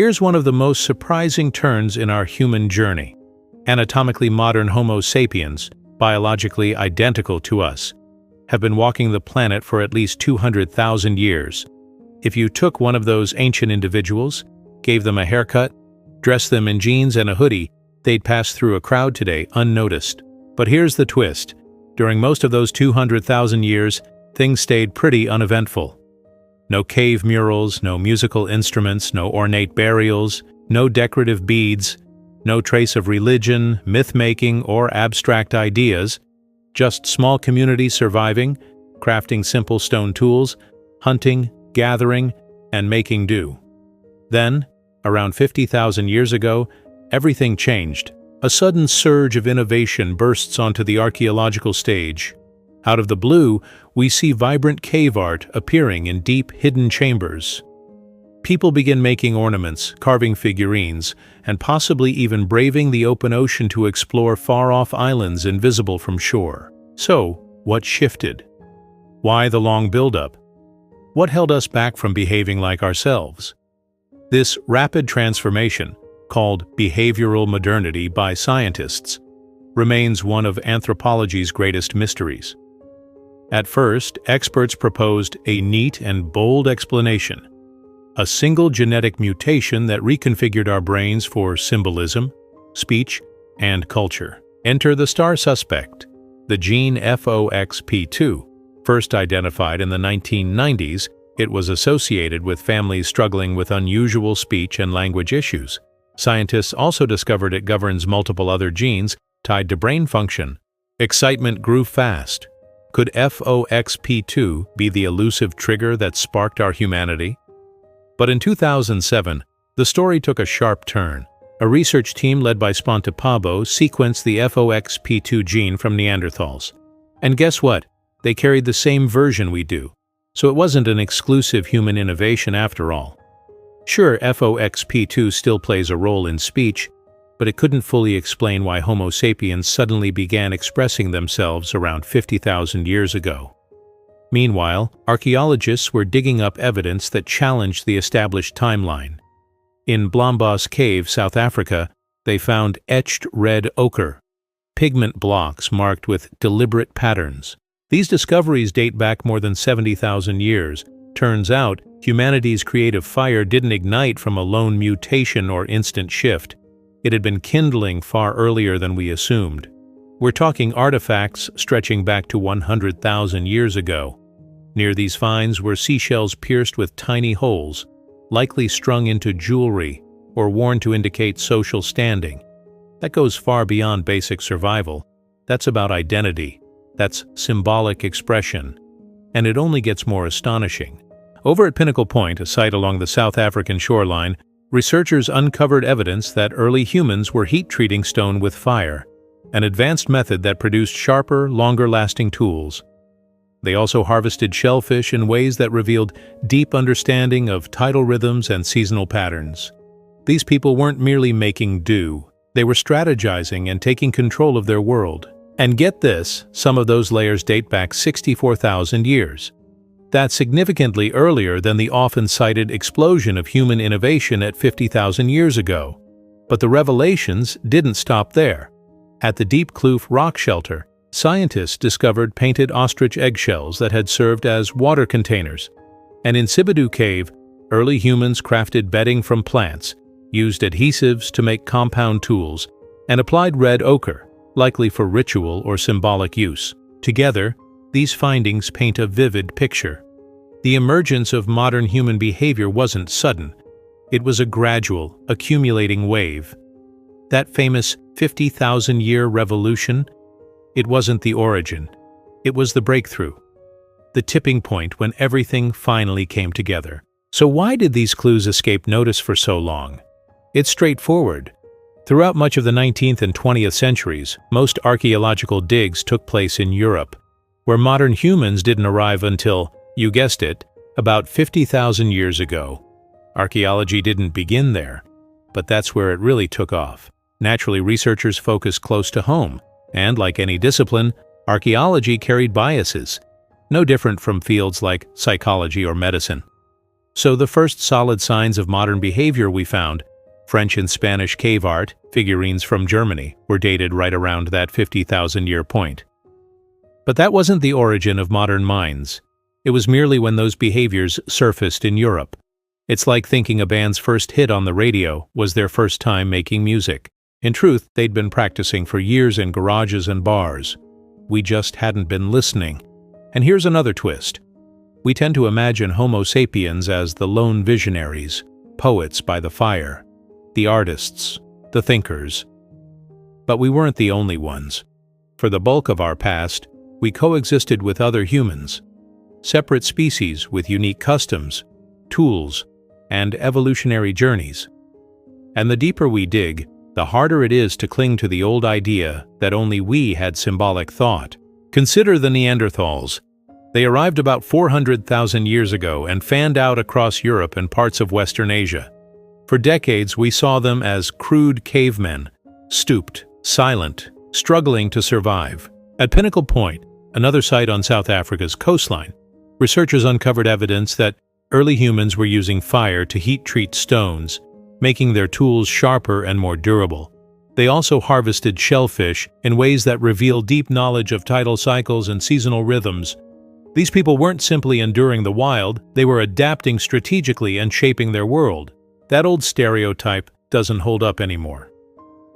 Here's one of the most surprising turns in our human journey. Anatomically modern Homo sapiens, biologically identical to us, have been walking the planet for at least 200,000 years. If you took one of those ancient individuals, gave them a haircut, dressed them in jeans and a hoodie, they'd pass through a crowd today unnoticed. But here's the twist. During most of those 200,000 years, things stayed pretty uneventful. No cave murals, no musical instruments, no ornate burials, no decorative beads, no trace of religion, myth-making, or abstract ideas, just small communities surviving, crafting simple stone tools, hunting, gathering, and making do. Then, around 50,000 years ago, everything changed. A sudden surge of innovation bursts onto the archaeological stage. Out of the blue, we see vibrant cave art appearing in deep, hidden chambers. People begin making ornaments, carving figurines, and possibly even braving the open ocean to explore far-off islands invisible from shore. So, what shifted? Why the long build-up? What held us back from behaving like ourselves? This rapid transformation, called behavioral modernity by scientists, remains one of anthropology's greatest mysteries. At first, experts proposed a neat and bold explanation: a single genetic mutation that reconfigured our brains for symbolism, speech, and culture. Enter the star suspect, the gene FOXP2. First identified in the 1990s, it was associated with families struggling with unusual speech and language issues. Scientists also discovered it governs multiple other genes tied to brain function. Excitement grew fast. Could FOXP2 be the elusive trigger that sparked our humanity? But in 2007, the story took a sharp turn. A research team led by Pabo sequenced the FOXP2 gene from Neanderthals. And guess what? They carried the same version we do. So it wasn't an exclusive human innovation after all. Sure, FOXP2 still plays a role in speech, but it couldn't fully explain why Homo sapiens suddenly began expressing themselves around 50,000 years ago. Meanwhile, archaeologists were digging up evidence that challenged the established timeline. In Blombos Cave, South Africa, they found etched red ochre, pigment blocks marked with deliberate patterns. These discoveries date back more than 70,000 years. Turns out, humanity's creative fire didn't ignite from a lone mutation or instant shift. It had been kindling far earlier than we assumed. We're talking artifacts stretching back to 100,000 years ago. Near these finds were seashells pierced with tiny holes, likely strung into jewelry or worn to indicate social standing. That goes far beyond basic survival. That's about identity. That's symbolic expression. And it only gets more astonishing. Over at Pinnacle Point, a site along the South African shoreline, researchers uncovered evidence that early humans were heat-treating stone with fire, an advanced method that produced sharper, longer-lasting tools. They also harvested shellfish in ways that revealed deep understanding of tidal rhythms and seasonal patterns. These people weren't merely making do. They were strategizing and taking control of their world. And get this, some of those layers date back 64,000 years. That's significantly earlier than the often cited explosion of human innovation at 50,000 years ago. But the revelations didn't stop there. At the Deep Kloof rock shelter, scientists discovered painted ostrich eggshells that had served as water containers. And in Sibidu Cave, early humans crafted bedding from plants, used adhesives to make compound tools, and applied red ochre, likely for ritual or symbolic use. Together, these findings paint a vivid picture. The emergence of modern human behavior wasn't sudden. It was a gradual, accumulating wave. That famous 50,000-year revolution, it wasn't the origin. It was the breakthrough. The tipping point when everything finally came together. So why did these clues escape notice for so long? It's straightforward. Throughout much of the 19th and 20th centuries, most archaeological digs took place in Europe, where modern humans didn't arrive until, you guessed it, about 50,000 years ago. Archaeology didn't begin there, but that's where it really took off. Naturally, researchers focused close to home, and like any discipline, archaeology carried biases, no different from fields like psychology or medicine. So the first solid signs of modern behavior we found, French and Spanish cave art, figurines from Germany, were dated right around that 50,000-year point. But that wasn't the origin of modern minds. It was merely when those behaviors surfaced in Europe. It's like thinking a band's first hit on the radio was their first time making music. In truth, they'd been practicing for years in garages and bars. We just hadn't been listening. And here's another twist. We tend to imagine Homo sapiens as the lone visionaries, poets by the fire, the artists, the thinkers. But we weren't the only ones. For the bulk of our past, we coexisted with other humans, separate species with unique customs, tools, and evolutionary journeys. And the deeper we dig, the harder it is to cling to the old idea that only we had symbolic thought. Consider the Neanderthals. They arrived about 400,000 years ago and fanned out across Europe and parts of Western Asia. For decades, we saw them as crude cavemen, stooped, silent, struggling to survive. At Pinnacle Point, another site on South Africa's coastline, researchers uncovered evidence that early humans were using fire to heat-treat stones, making their tools sharper and more durable. They also harvested shellfish in ways that reveal deep knowledge of tidal cycles and seasonal rhythms. These people weren't simply enduring the wild, they were adapting strategically and shaping their world. That old stereotype doesn't hold up anymore.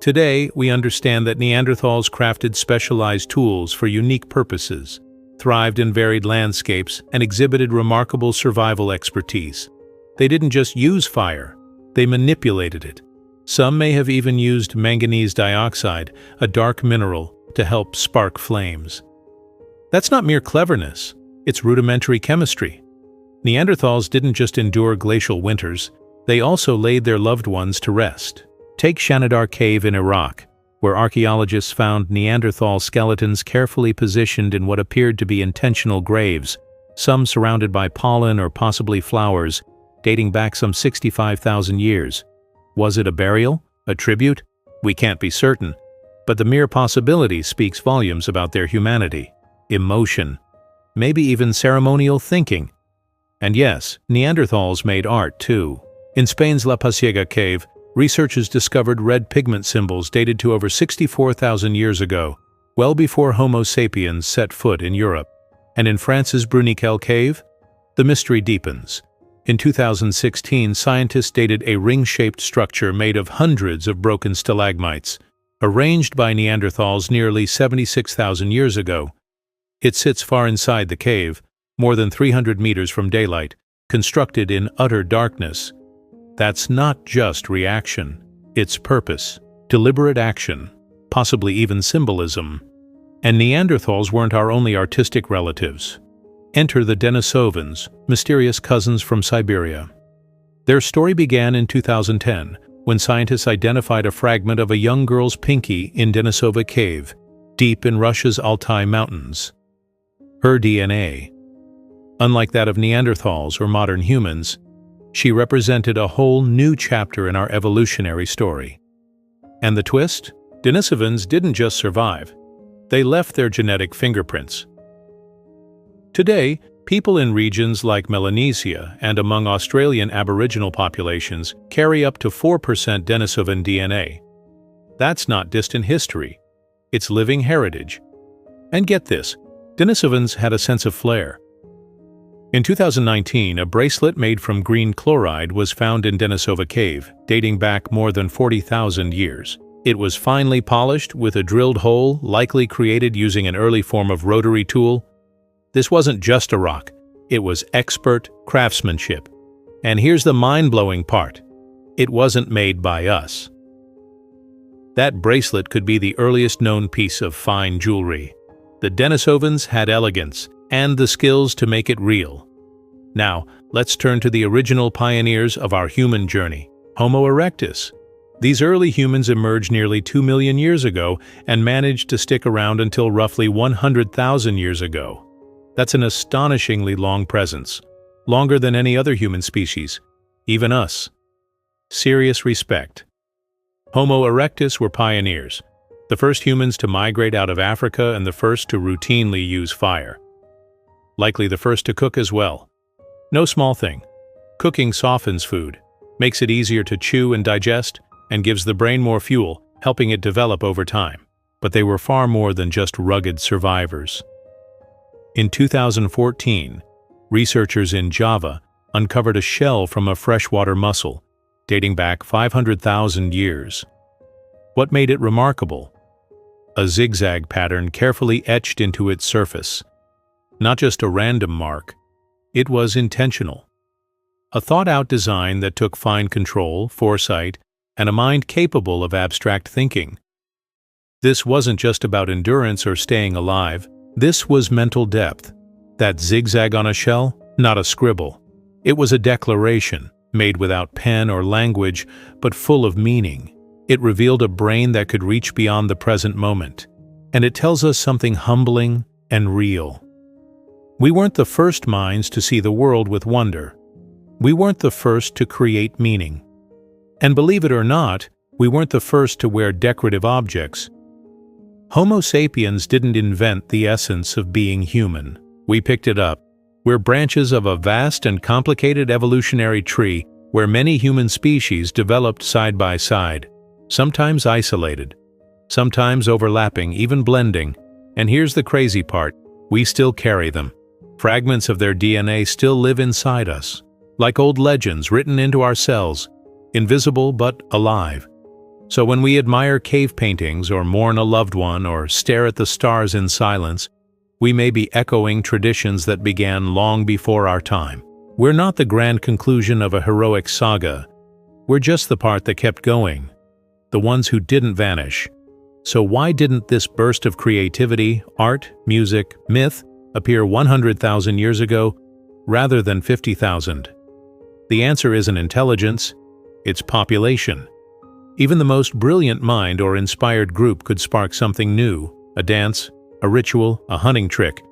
Today, we understand that Neanderthals crafted specialized tools for unique purposes, thrived in varied landscapes, and exhibited remarkable survival expertise. They didn't just use fire, they manipulated it. Some may have even used manganese dioxide, a dark mineral, to help spark flames. That's not mere cleverness, it's rudimentary chemistry. Neanderthals didn't just endure glacial winters, they also laid their loved ones to rest. Take Shanidar Cave in Iraq, where archaeologists found Neanderthal skeletons carefully positioned in what appeared to be intentional graves, some surrounded by pollen or possibly flowers, dating back some 65,000 years. Was it a burial? A tribute? We can't be certain, but the mere possibility speaks volumes about their humanity, emotion, maybe even ceremonial thinking. And yes, Neanderthals made art too. In Spain's La Pasiega cave, researchers discovered red pigment symbols dated to over 64,000 years ago, well before Homo sapiens set foot in Europe. And in France's Bruniquel cave, the mystery deepens. In 2016, scientists dated a ring-shaped structure made of hundreds of broken stalagmites, arranged by Neanderthals nearly 76,000 years ago. It sits far inside the cave, more than 300 meters from daylight, constructed in utter darkness. That's not just reaction, it's purpose, deliberate action, possibly even symbolism. And Neanderthals weren't our only artistic relatives. Enter the Denisovans, mysterious cousins from Siberia. Their story began in 2010, when scientists identified a fragment of a young girl's pinky in Denisova Cave, deep in Russia's Altai Mountains. Her DNA, unlike that of Neanderthals or modern humans, she represented a whole new chapter in our evolutionary story. And the twist? Denisovans didn't just survive. They left their genetic fingerprints. Today, people in regions like Melanesia and among Australian Aboriginal populations carry up to 4% Denisovan DNA. That's not distant history. It's living heritage. And get this, Denisovans had a sense of flair. In 2019, a bracelet made from green chloride was found in Denisova Cave, dating back more than 40,000 years. It was finely polished with a drilled hole, likely created using an early form of rotary tool. This wasn't just a rock, it was expert craftsmanship. And here's the mind-blowing part. It wasn't made by us. That bracelet could be the earliest known piece of fine jewelry. The Denisovans had elegance and the skills to make it real. Now, let's turn to the original pioneers of our human journey, Homo erectus. These early humans emerged nearly 2 million years ago and managed to stick around until roughly 100,000 years ago. That's an astonishingly long presence, longer than any other human species, even us. Serious respect. Homo erectus were pioneers, the first humans to migrate out of Africa and the first to routinely use fire. Likely the first to cook as well. No small thing. Cooking softens food, makes it easier to chew and digest, and gives the brain more fuel, helping it develop over time. But they were far more than just rugged survivors. In 2014, researchers in Java uncovered a shell from a freshwater mussel, dating back 500,000 years. What made it remarkable? A zigzag pattern carefully etched into its surface. Not just a random mark, it was intentional. A thought-out design that took fine control, foresight, and a mind capable of abstract thinking. This wasn't just about endurance or staying alive. This was mental depth. That zigzag on a shell, not a scribble. It was a declaration, made without pen or language, but full of meaning. It revealed a brain that could reach beyond the present moment. And it tells us something humbling and real. We weren't the first minds to see the world with wonder. We weren't the first to create meaning. And believe it or not, we weren't the first to wear decorative objects. Homo sapiens didn't invent the essence of being human. We picked it up. We're branches of a vast and complicated evolutionary tree where many human species developed side by side, sometimes isolated, sometimes overlapping, even blending. And here's the crazy part, we still carry them. Fragments of their DNA still live inside us, like old legends written into our cells, invisible but alive. So when we admire cave paintings or mourn a loved one or stare at the stars in silence, we may be echoing traditions that began long before our time. We're not the grand conclusion of a heroic saga. We're just the part that kept going, the ones who didn't vanish. So why didn't this burst of creativity, art, music, myth appear 100,000 years ago rather than 50,000? The answer isn't intelligence, it's population. Even the most brilliant mind or inspired group could spark something new, a dance, a ritual, a hunting trick.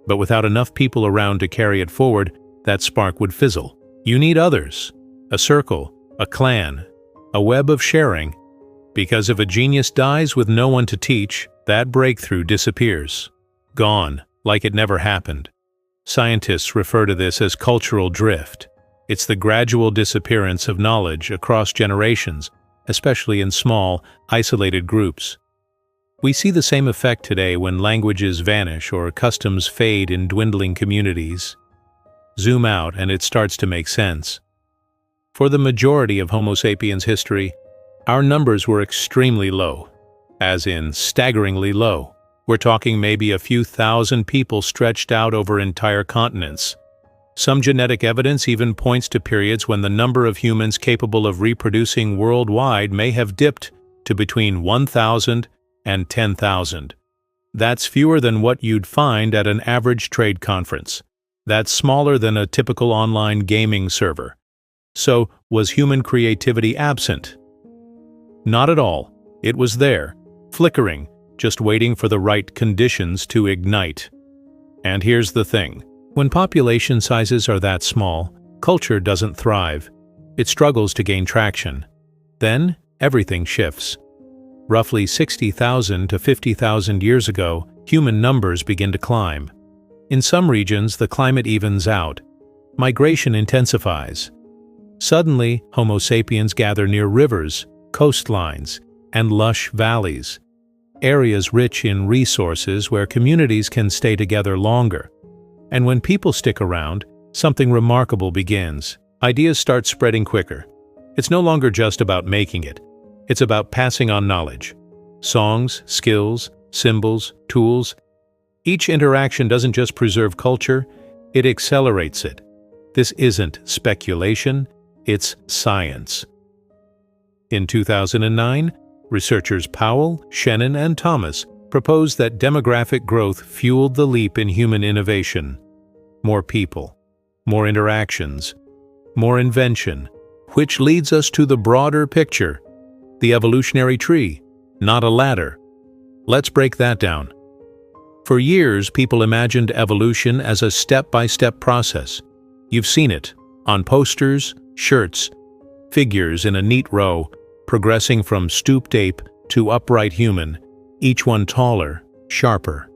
But without enough people around to carry it forward, that spark would fizzle. You need others, a circle, a clan, a web of sharing. Because if a genius dies with no one to teach, that breakthrough disappears. Gone, like it never happened. Scientists refer to this as cultural drift. It's the gradual disappearance of knowledge across generations, especially in small, isolated groups. We see the same effect today when languages vanish or customs fade in dwindling communities. Zoom out and it starts to make sense. For the majority of Homo sapiens history, our numbers were extremely low, as in staggeringly low. We're talking maybe a few thousand people stretched out over entire continents. Some genetic evidence even points to periods when the number of humans capable of reproducing worldwide may have dipped to between 1,000 and 10,000. That's fewer than what you'd find at an average trade conference. That's smaller than a typical online gaming server. So, was human creativity absent? Not at all. It was there, flickering, just waiting for the right conditions to ignite. And here's the thing. When population sizes are that small, culture doesn't thrive. It struggles to gain traction. Then, everything shifts. Roughly 60,000 to 50,000 years ago, human numbers begin to climb. In some regions, the climate evens out. Migration intensifies. Suddenly, Homo sapiens gather near rivers, coastlines, and lush valleys, areas rich in resources where communities can stay together longer. And when people stick around, something remarkable begins. Ideas start spreading quicker. It's no longer just about making it. It's about passing on knowledge. Songs, skills, symbols, tools. Each interaction doesn't just preserve culture, it accelerates it. This isn't speculation, it's science. In 2009, researchers Powell, Shannon, and Thomas proposed that demographic growth fueled the leap in human innovation. More people, more interactions, more invention, which leads us to the broader picture. The evolutionary tree, not a ladder. Let's break that down. For years, people imagined evolution as a step-by-step process. You've seen it on posters, shirts, figures in a neat row, progressing from stooped ape to upright human, each one taller, sharper.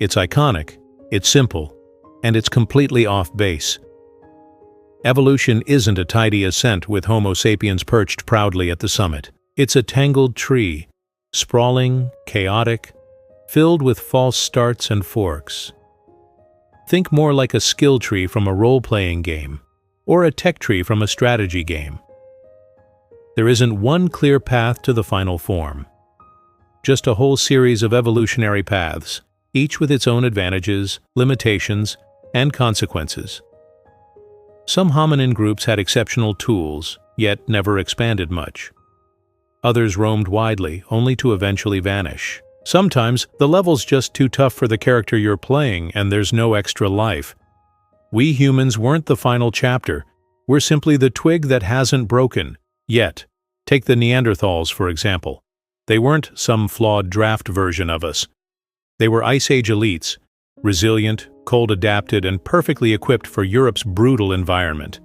It's iconic, it's simple, and it's completely off base. Evolution isn't a tidy ascent with Homo sapiens perched proudly at the summit. It's a tangled tree, sprawling, chaotic, filled with false starts and forks. Think more like a skill tree from a role-playing game, or a tech tree from a strategy game. There isn't one clear path to the final form. Just a whole series of evolutionary paths, each with its own advantages, limitations, and consequences. Some hominin groups had exceptional tools, yet never expanded much. Others roamed widely, only to eventually vanish. Sometimes, the level's just too tough for the character you're playing, and there's no extra life. We humans weren't the final chapter. We're simply the twig that hasn't broken, yet. Take the Neanderthals, for example. They weren't some flawed draft version of us. They were Ice Age elites, resilient, cold-adapted, and perfectly equipped for Europe's brutal environment.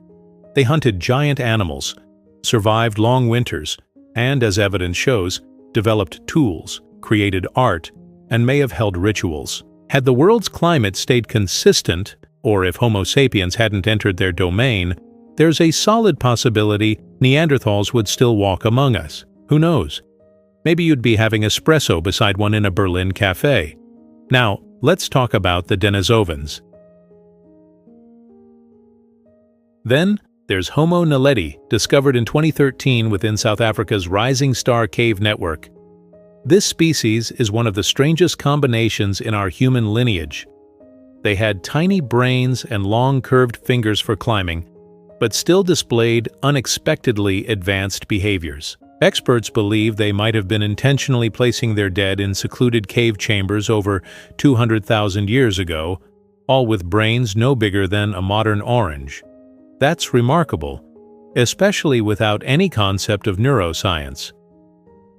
They hunted giant animals, survived long winters, and, as evidence shows, developed tools, created art, and may have held rituals. Had the world's climate stayed consistent, or if Homo sapiens hadn't entered their domain, there's a solid possibility Neanderthals would still walk among us. Who knows? Maybe you'd be having espresso beside one in a Berlin cafe. Now, let's talk about the Denisovans. Then, there's Homo naledi, discovered in 2013 within South Africa's Rising Star Cave Network. This species is one of the strangest combinations in our human lineage. They had tiny brains and long curved fingers for climbing, but still displayed unexpectedly advanced behaviors. Experts believe they might have been intentionally placing their dead in secluded cave chambers over 200,000 years ago, all with brains no bigger than a modern orange. That's remarkable, especially without any concept of neuroscience.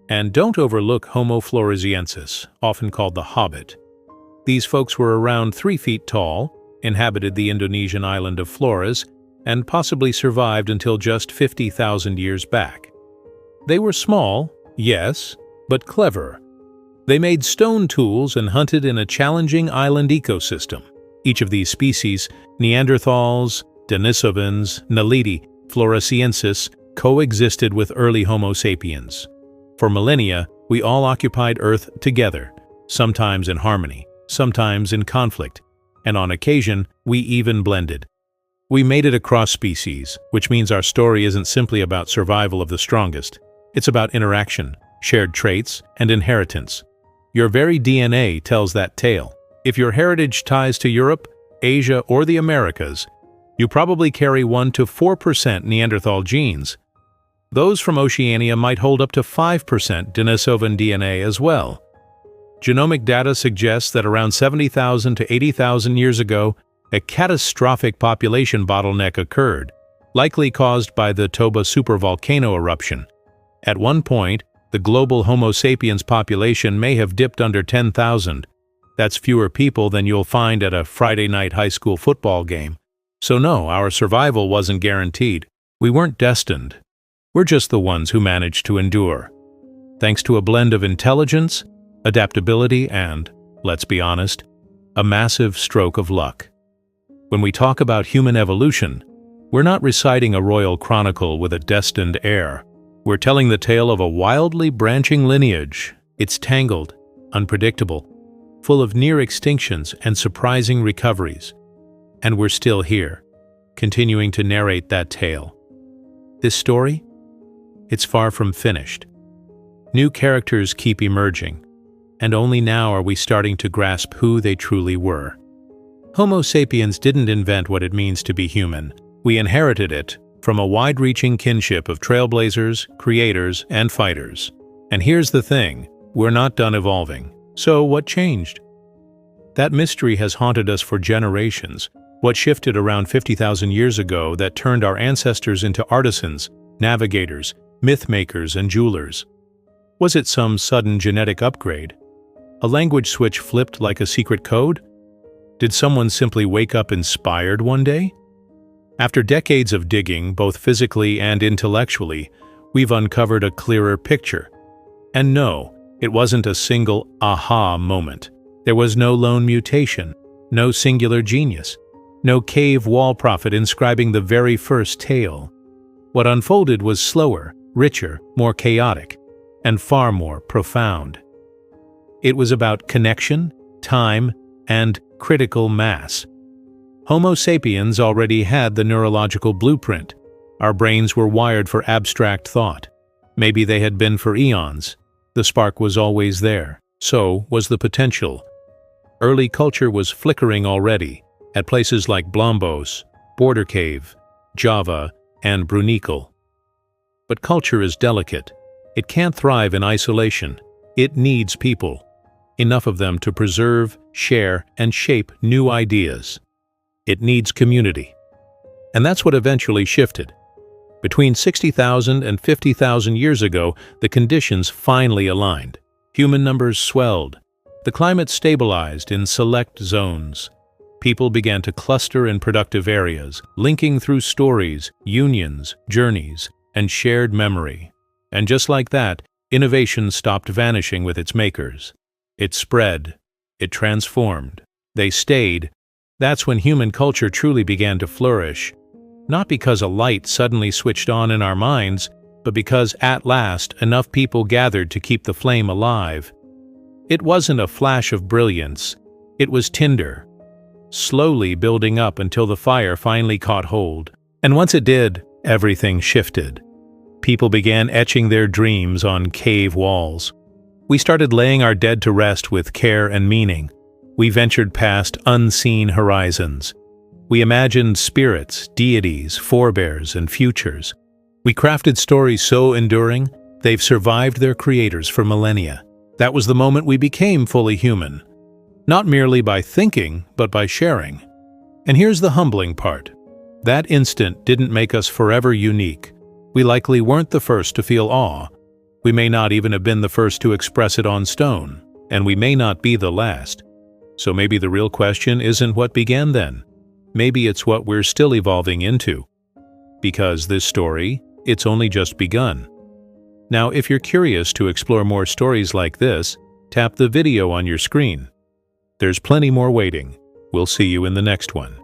And don't overlook Homo floresiensis, often called the Hobbit. These folks were around 3 feet tall, inhabited the Indonesian island of Flores, and possibly survived until just 50,000 years back. They were small, yes, but clever. They made stone tools and hunted in a challenging island ecosystem. Each of these species, Neanderthals, Denisovans, Naledi, Floresiensis, coexisted with early Homo sapiens. For millennia, we all occupied Earth together, sometimes in harmony, sometimes in conflict, and on occasion, we even blended. We made it across species, which means our story isn't simply about survival of the strongest. It's about interaction, shared traits, and inheritance. Your very DNA tells that tale. If your heritage ties to Europe, Asia, or the Americas, you probably carry 1 to 4% Neanderthal genes. Those from Oceania might hold up to 5% Denisovan DNA as well. Genomic data suggests that around 70,000 to 80,000 years ago, a catastrophic population bottleneck occurred, likely caused by the Toba supervolcano eruption. At one point, the global Homo sapiens population may have dipped under 10,000. That's fewer people than you'll find at a Friday night high school football game. So no, our survival wasn't guaranteed. We weren't destined. We're just the ones who managed to endure. Thanks to a blend of intelligence, adaptability, and, let's be honest, a massive stroke of luck. When we talk about human evolution, we're not reciting a royal chronicle with a destined heir. We're telling the tale of a wildly branching lineage. It's tangled, unpredictable, full of near extinctions and surprising recoveries. And we're still here, continuing to narrate that tale. This story? It's far from finished. New characters keep emerging, and only now are we starting to grasp who they truly were. Homo sapiens didn't invent what it means to be human. We inherited it from a wide-reaching kinship of trailblazers, creators, and fighters. And here's the thing, we're not done evolving. So what changed? That mystery has haunted us for generations. What shifted around 50,000 years ago that turned our ancestors into artisans, navigators, myth-makers, and jewelers? Was it some sudden genetic upgrade? A language switch flipped like a secret code? Did someone simply wake up inspired one day? After decades of digging, both physically and intellectually, we've uncovered a clearer picture. And no, it wasn't a single aha moment. There was no lone mutation, no singular genius. No cave wall prophet inscribing the very first tale. What unfolded was slower, richer, more chaotic, and far more profound. It was about connection, time, and critical mass. Homo sapiens already had the neurological blueprint. Our brains were wired for abstract thought. Maybe they had been for eons. The spark was always there. So was the potential. Early culture was flickering already, at places like Blombos, Border Cave, Java, and Brunikel. But culture is delicate. It can't thrive in isolation. It needs people. Enough of them to preserve, share, and shape new ideas. It needs community. And that's what eventually shifted. Between 60,000 and 50,000 years ago, the conditions finally aligned. Human numbers swelled. The climate stabilized in select zones. People began to cluster in productive areas, linking through stories, unions, journeys, and shared memory. And just like that, innovation stopped vanishing with its makers. It spread. It transformed. They stayed. That's when human culture truly began to flourish. Not because a light suddenly switched on in our minds, but because at last enough people gathered to keep the flame alive. It wasn't a flash of brilliance. It was tinder, slowly building up until the fire finally caught hold. And once it did, everything shifted. People began etching their dreams on cave walls. We started laying our dead to rest with care and meaning. We ventured past unseen horizons. We imagined spirits, deities, forebears, and futures. We crafted stories so enduring, they've survived their creators for millennia. That was the moment we became fully human. Not merely by thinking, but by sharing. And here's the humbling part. That instant didn't make us forever unique. We likely weren't the first to feel awe. We may not even have been the first to express it on stone, and we may not be the last. So maybe the real question isn't what began then. Maybe it's what we're still evolving into. Because this story, it's only just begun. Now, if you're curious to explore more stories like this, tap the video on your screen. There's plenty more waiting. We'll see you in the next one.